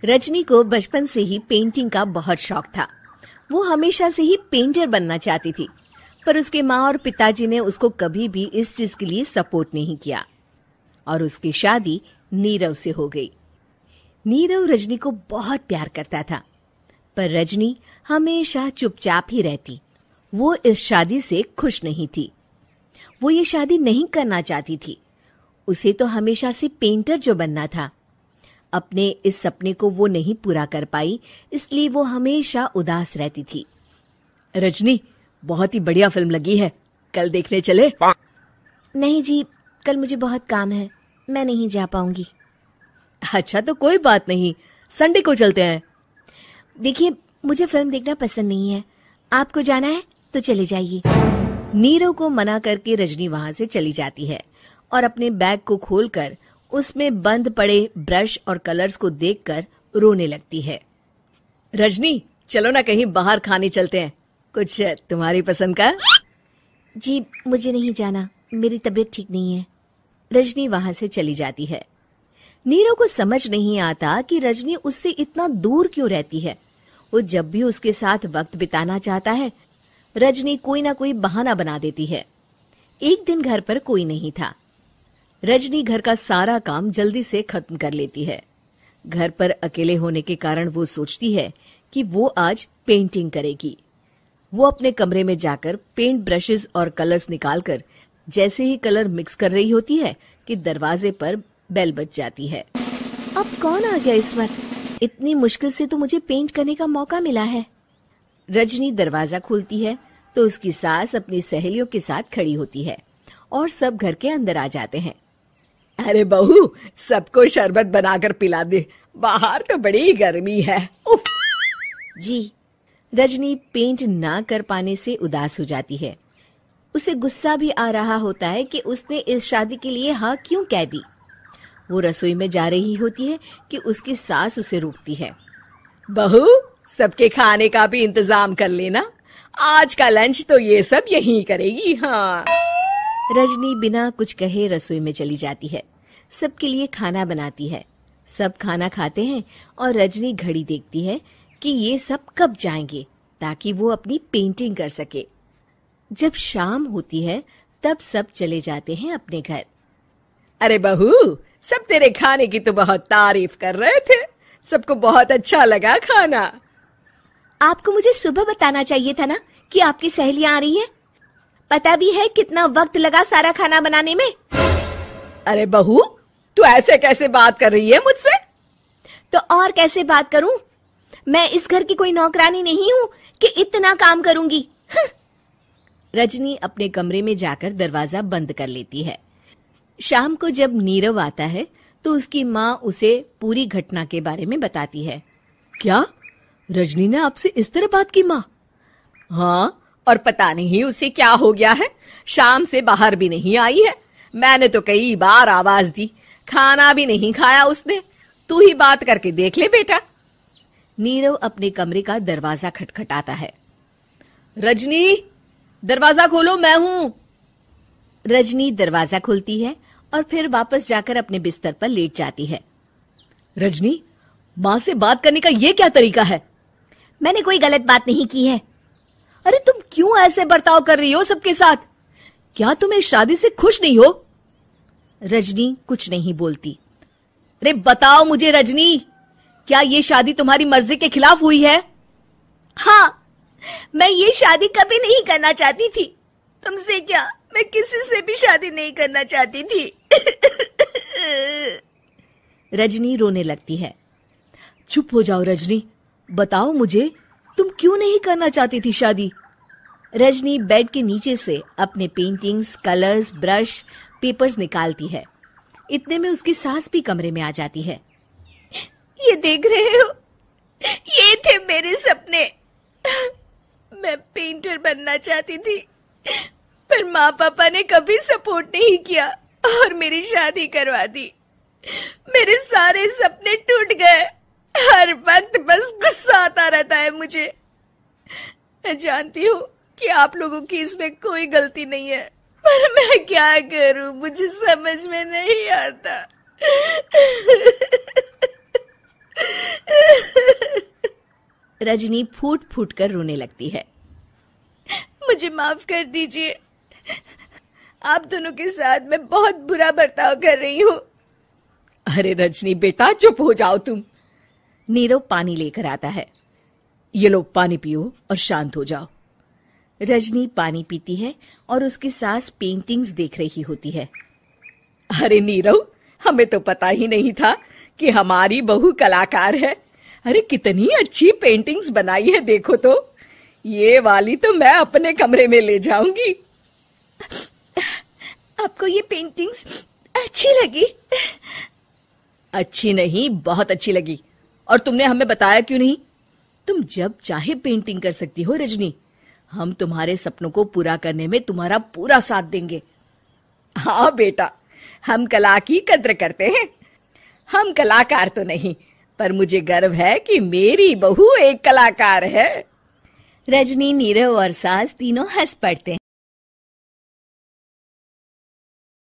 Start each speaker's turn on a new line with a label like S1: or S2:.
S1: रजनी को बचपन से ही पेंटिंग का बहुत शौक था। वो हमेशा से ही पेंटर बनना चाहती थी, पर उसके माँ और पिताजी ने उसको कभी भी इस चीज के लिए सपोर्ट नहीं किया और उसकी शादी नीरव से हो गई। नीरव रजनी को बहुत प्यार करता था, पर रजनी हमेशा चुपचाप ही रहती। वो इस शादी से खुश नहीं थी। वो ये शादी नहीं करना चाहती थी। उसे तो हमेशा से पेंटर जो बनना था। अपने इस सपने को वो नहीं पूरा कर पाई, इसलिए वो हमेशा उदास रहती थी।
S2: रजनी, बहुत ही बढ़िया फिल्म लगी है, कल देखने चले?
S1: नहीं जी, कल मुझे बहुत काम है, मैं नहीं जा पाऊंगी।
S2: अच्छा तो कोई बात नहीं, संडे को चलते हैं।
S1: देखिए, मुझे फिल्म देखना पसंद नहीं है। आपको जाना है तो चले जाइए।
S2: नीरव को मना करके रजनी वहां से चली जाती है और अपने बैग को खोलकर उसमें बंद पड़े ब्रश और कलर्स को देखकर रोने लगती है। रजनी, चलो ना कहीं बाहर खाने चलते हैं, कुछ तुम्हारी पसंद का।
S1: जी, मुझे नहीं जाना, मेरी तबीयत ठीक नहीं है।
S2: रजनी वहां से चली जाती है। नीरव को समझ नहीं आता कि रजनी उससे इतना दूर क्यों रहती है। वो जब भी उसके साथ वक्त बिताना चाहता है, रजनी कोई ना कोई बहाना बना देती है। एक दिन घर पर कोई नहीं था। रजनी घर का सारा काम जल्दी से खत्म कर लेती है। घर पर अकेले होने के कारण वो सोचती है कि वो आज पेंटिंग करेगी। वो अपने कमरे में जाकर पेंट ब्रशेस और कलर्स निकालकर जैसे ही कलर मिक्स कर रही होती है कि दरवाजे पर बेल बज जाती है।
S1: अब कौन आ गया इस वक्त? इतनी मुश्किल से तो मुझे पेंट करने का मौका मिला है।
S2: रजनी दरवाजा खोलती है तो उसकी सास अपनी सहेलियों के साथ खड़ी होती है और सब घर के अंदर आ जाते हैं। अरे बहू, सबको शरबत बनाकर पिला दे, बाहर तो बड़ी गर्मी है। उफ।
S1: जी।
S2: रजनी पेंट ना कर पाने से उदास हो जाती है। उसे गुस्सा भी आ रहा होता है कि उसने इस शादी के लिए हाँ क्यों कह दी। वो रसोई में जा रही होती है कि उसकी सास उसे रोकती है। बहू, सबके खाने का भी इंतजाम कर लेना, आज का लंच तो ये सब यहीं करेगी। हाँ। रजनी बिना कुछ कहे रसोई में चली जाती है। सबके लिए खाना बनाती है। सब खाना खाते हैं और रजनी घड़ी देखती है कि ये सब कब जाएंगे ताकि वो अपनी पेंटिंग कर सके। जब शाम होती है तब सब चले जाते हैं अपने घर। अरे बहू, सब तेरे खाने की तो बहुत तारीफ कर रहे थे, सबको बहुत अच्छा लगा खाना।
S1: आपको मुझे सुबह बताना चाहिए था ना कि आपकी सहेलियां आ रही हैं। पता भी है कितना वक्त लगा सारा खाना बनाने में।
S2: अरे बहू, तू ऐसे कैसे बात कर रही है मुझसे?
S1: तो और कैसे बात करूं? मैं इस घर की कोई नौकरानी नहीं हूं कि इतना काम करूंगी।
S2: रजनी अपने कमरे में जाकर दरवाजा बंद कर लेती है। शाम को जब नीरव आता है तो उसकी माँ उसे पूरी घटना के बारे में बताती है। क्या रजनी ने आपसे इस तरह बात की माँ? हाँ, और पता नहीं उसे क्या हो गया है, शाम से बाहर भी नहीं आई है। मैंने तो कई बार आवाज दी, खाना भी नहीं खाया उसने। तू ही बात करके देख ले बेटा। नीरव अपने कमरे का दरवाजा खटखटाता है। रजनी, दरवाजा खोलो, मैं हूं। रजनी दरवाजा खोलती है और फिर वापस जाकर अपने बिस्तर पर लेट जाती है। रजनी, माँ से बात करने का ये क्या तरीका है?
S1: मैंने कोई गलत बात नहीं की है।
S2: अरे तुम क्यों ऐसे बर्ताव कर रही हो सबके साथ? क्या तुम इस शादी से खुश नहीं हो? रजनी कुछ नहीं बोलती। अरे बताओ मुझे रजनी, क्या ये शादी तुम्हारी मर्जी के खिलाफ हुई है?
S1: हाँ, मैं ये शादी कभी नहीं करना चाहती थी। तुमसे क्या, मैं किसी से भी शादी नहीं करना चाहती थी।
S2: रजनी रोने लगती है। चुप हो जाओ रजनी, बताओ मुझे, तुम क्यों नहीं करना चाहती थी शादी? रजनी बेड के नीचे से अपने पेंटिंग्स, कलर्स, ब्रश, पेपर्स निकालती है। इतने में उसकी सास भी कमरे में आ जाती है।
S1: ये देख रहे हो, ये थे मेरे सपने। मैं पेंटर बनना चाहती थी, पर माँ पापा ने कभी सपोर्ट नहीं किया और मेरी शादी करवा दी। मेरे सारे सपने टूट गए। हर वक्त बस गुस्सा आता रहता है मुझे। मैं जानती हूँ कि आप लोगों की इसमें कोई गलती नहीं है, पर मैं क्या करूं, मुझे समझ में नहीं आता। रजनी फूट फूट कर रोने लगती है।
S2: मुझे माफ कर दीजिए, आप दोनों के साथ मैं बहुत बुरा बर्ताव कर रही हूँ।
S3: अरे रजनी बेटा, चुप हो जाओ तुम।
S1: नीरव पानी लेकर आता है।
S3: ये लो पानी पियो और शांत हो जाओ।
S1: रजनी पानी पीती है और उसकी सास पेंटिंग्स देख रही होती है।
S3: अरे नीरव, हमें तो पता ही नहीं था कि हमारी बहू कलाकार है। अरे कितनी अच्छी पेंटिंग्स बनाई है, देखो तो। ये वाली तो मैं अपने कमरे में ले जाऊंगी।
S2: आपको ये पेंटिंग्स अच्छी लगी?
S3: अच्छी नहीं, बहुत अच्छी लगी। और तुमने हमें बताया क्यों नहीं? तुम जब चाहे पेंटिंग कर सकती हो रजनी। हम तुम्हारे सपनों को पूरा करने में तुम्हारा पूरा साथ देंगे। हाँ बेटा, हम कला की कद्र करते हैं। हम कलाकार तो नहीं, पर मुझे गर्व है कि मेरी बहू एक कलाकार है।
S1: रजनी, नीरव और सास तीनों हंस पड़ते हैं।